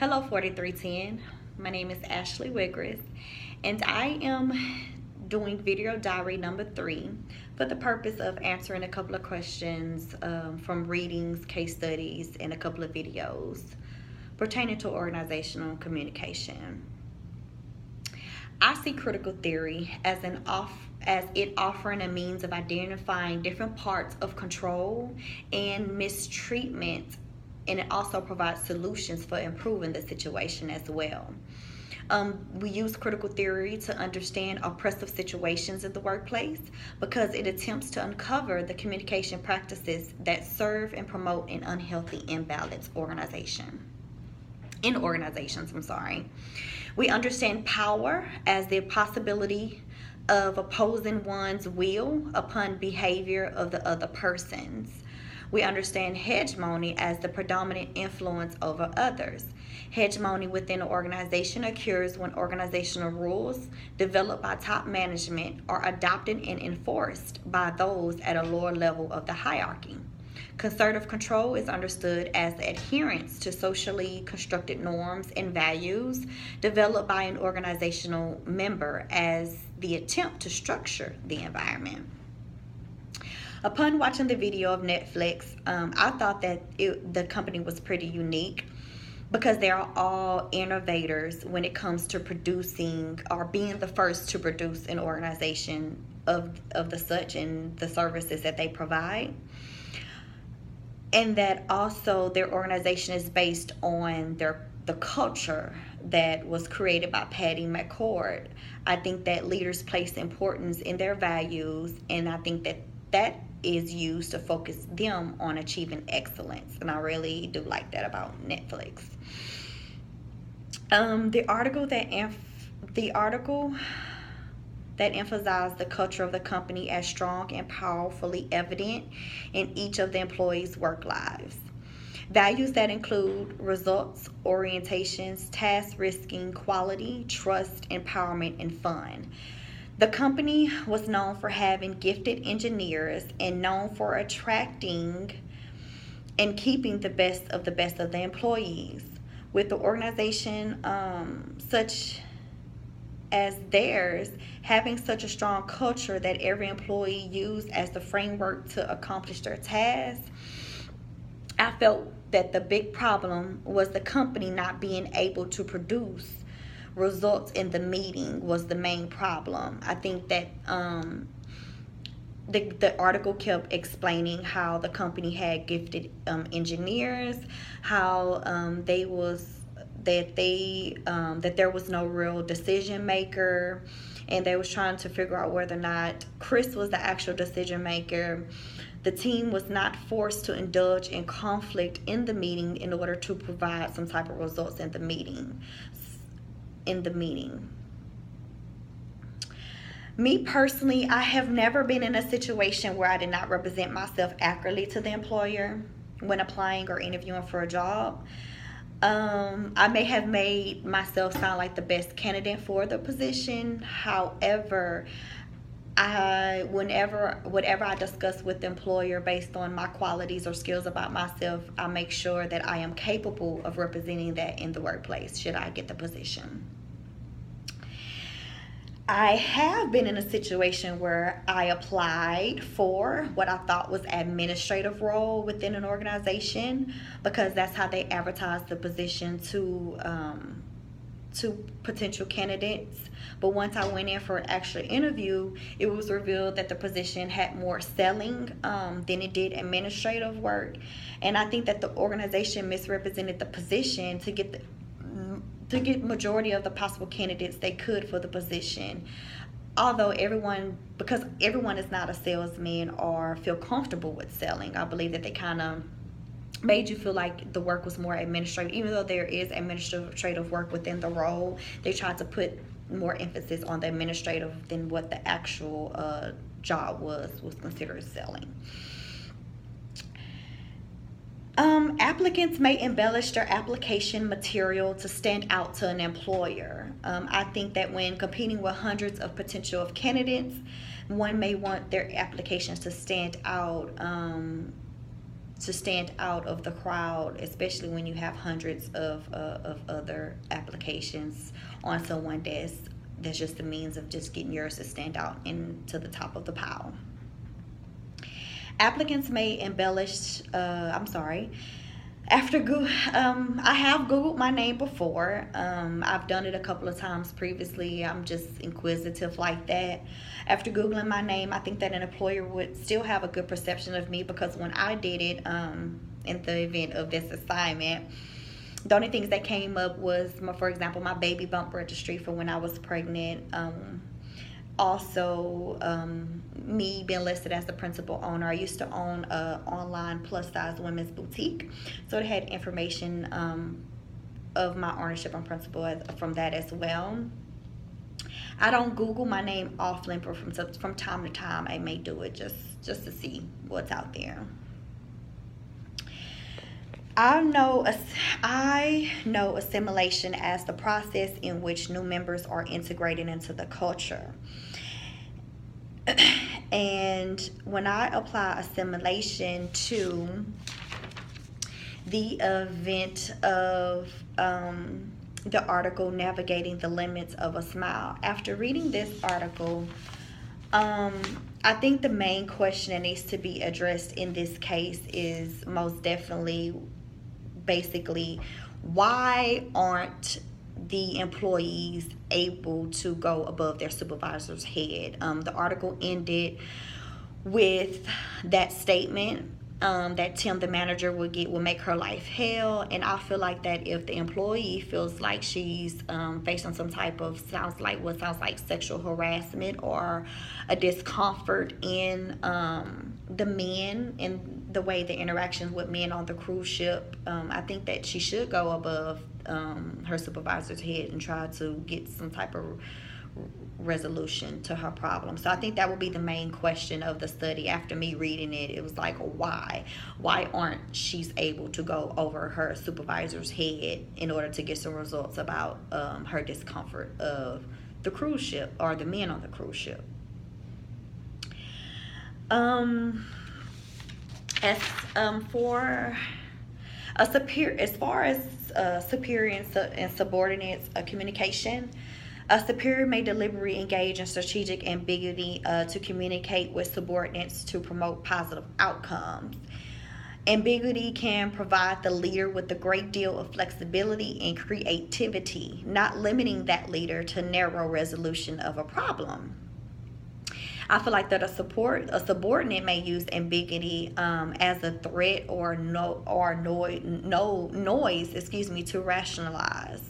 Hello, 4310. My name is Ashley Wiggers, and I am doing video diary number 3 for the purpose of answering a couple of questions from readings, case studies, and a couple of videos pertaining to organizational communication. I see critical theory as it offering a means of identifying different parts of control and mistreatment, and it also provides solutions for improving the situation as well. We use critical theory to understand oppressive situations in the workplace because it attempts to uncover the communication practices that serve and promote an unhealthy, imbalanced organizations. We understand power as the possibility of opposing one's will upon behavior of the other persons. We understand hegemony as the predominant influence over others. Hegemony within an organization occurs when organizational rules developed by top management are adopted and enforced by those at a lower level of the hierarchy. Conservative control is understood as the adherence to socially constructed norms and values developed by an organizational member as the attempt to structure the environment. Upon watching the video of Netflix, I thought that the company was pretty unique because they are all innovators when it comes to producing or being the first to produce an organization of the such and the services that they provide. And that also their organization is based on the culture that was created by Patty McCord. I think that leaders place importance in their values, and I think that is used to focus them on achieving excellence, and I really do like that about Netflix. The article that emphasized the culture of the company as strong and powerfully evident in each of the employees' work lives. Values that include results, orientations, task risking, quality, trust, empowerment, and fun. The company was known for having gifted engineers and known for attracting and keeping the best of the employees. With the organization such as theirs, having such a strong culture that every employee used as the framework to accomplish their tasks, I felt that the big problem was the company not being able to produce results in the meeting was the main problem. I think that the article kept explaining how the company had gifted engineers, how that there was no real decision maker, and they was trying to figure out whether or not Chris was the actual decision maker. The team was not forced to indulge in conflict in the meeting in order to provide some type of results in the meeting. Me personally, I have never been in a situation where I did not represent myself accurately to the employer when applying or interviewing for a job. I may have made myself sound like the best candidate for the position. However, whatever I discuss with the employer based on my qualities or skills about myself, I make sure that I am capable of representing that in the workplace should I get the position. I have been in a situation where I applied for what I thought was an administrative role within an organization because that's how they advertise the position to potential candidates. But once I went in for an actual interview, it was revealed that the position had more selling than it did administrative work. And I think that the organization misrepresented the position to get majority of the possible candidates they could for the position. Although because everyone is not a salesman or feel comfortable with selling, I believe that they kind of made you feel like the work was more administrative. Even though there is administrative work within the role, they tried to put more emphasis on the administrative than what the actual job was considered selling. Applicants may embellish their application material to stand out to an employer. I think that when competing with hundreds of potential candidates, one may want their applications to stand out to stand out of the crowd, especially when you have hundreds of other applications on someone that's just a means of just getting yours to stand out into the top of the pile. Applicants may embellish, after Google, I have Googled my name before. I've done it a couple of times previously. I'm just inquisitive like that. After Googling my name, I think that an employer would still have a good perception of me, because when I did it in the event of this assignment, the only things that came up was, for example, my baby bump registry for when I was pregnant. Also, me being listed as the principal owner. I used to own a online plus size women's boutique, so it had information of my ownership and principal from that as well. I don't Google my name often, but from time to time I may do it just to see what's out there. I know assimilation as the process in which new members are integrated into the culture. And when I apply assimilation to the event of the article Navigating the Limits of a Smile, after reading this article, I think the main question that needs to be addressed in this case is most definitely, basically, why aren't the employees able to go above their supervisor's head? The article ended with that statement that Tim, the manager, will make her life hell. And I feel like that if the employee feels like she's facing some type of sounds like sexual harassment or a discomfort in the men and the way the interactions with men on the cruise ship, I think that she should go above her supervisor's head and try to get some type of resolution to her problem. So I think that would be the main question of the study. After me reading it, it was like, why aren't she's able to go over her supervisor's head in order to get some results about her discomfort of the cruise ship or the men on the cruise ship. As far as superior and subordinates communication, a superior may deliberately engage in strategic ambiguity to communicate with subordinates to promote positive outcomes. Ambiguity can provide the leader with a great deal of flexibility and creativity, not limiting that leader to narrow resolution of a problem. I feel like that a subordinate may use ambiguity as a threat or noise to rationalize.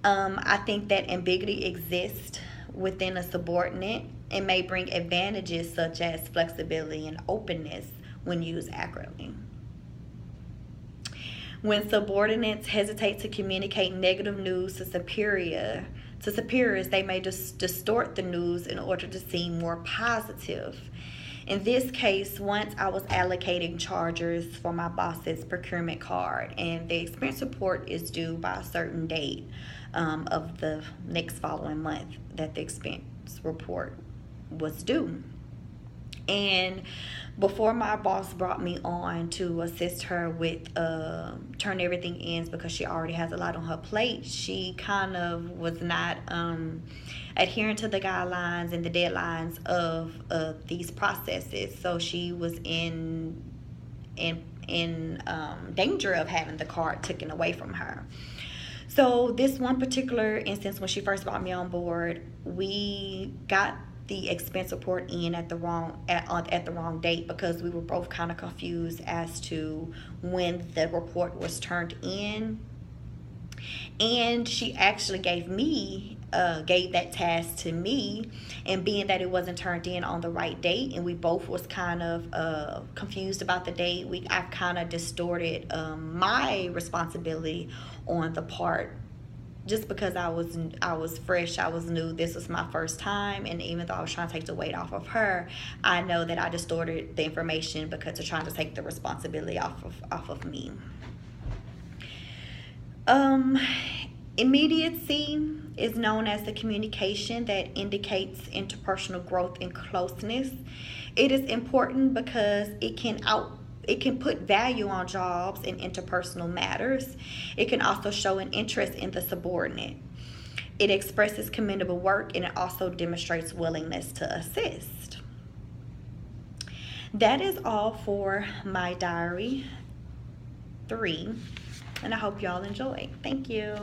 I think that ambiguity exists within a subordinate and may bring advantages such as flexibility and openness when used accurately. When subordinates hesitate to communicate negative news to superiors, they may distort the news in order to seem more positive. In this case, once I was allocating charges for my boss's procurement card, and the expense report is due by a certain date of the next following month that the expense report was due. And before my boss brought me on to assist her with turn everything in, because she already has a lot on her plate, she kind of was not adhering to the guidelines and the deadlines of these processes. So she was in danger of having the card taken away from her. So this one particular instance, when she first brought me on board, we got the expense report in at the wrong date, because we were both kind of confused as to when the report was turned in. And she actually gave that task to me, and being that it wasn't turned in on the right date, and we both was kind of confused about the date, I've kind of distorted my responsibility on the part, just because I was fresh, I was new, this was my first time, and even though I was trying to take the weight off of her, I know that I distorted the information because of trying to take the responsibility off of me. Immediacy is known as the communication that indicates interpersonal growth and closeness. It is important because it it can put value on jobs and interpersonal matters. It can also show an interest in the subordinate. It expresses commendable work, and it also demonstrates willingness to assist. That is all for my diary 3, and I hope y'all enjoy. Thank you.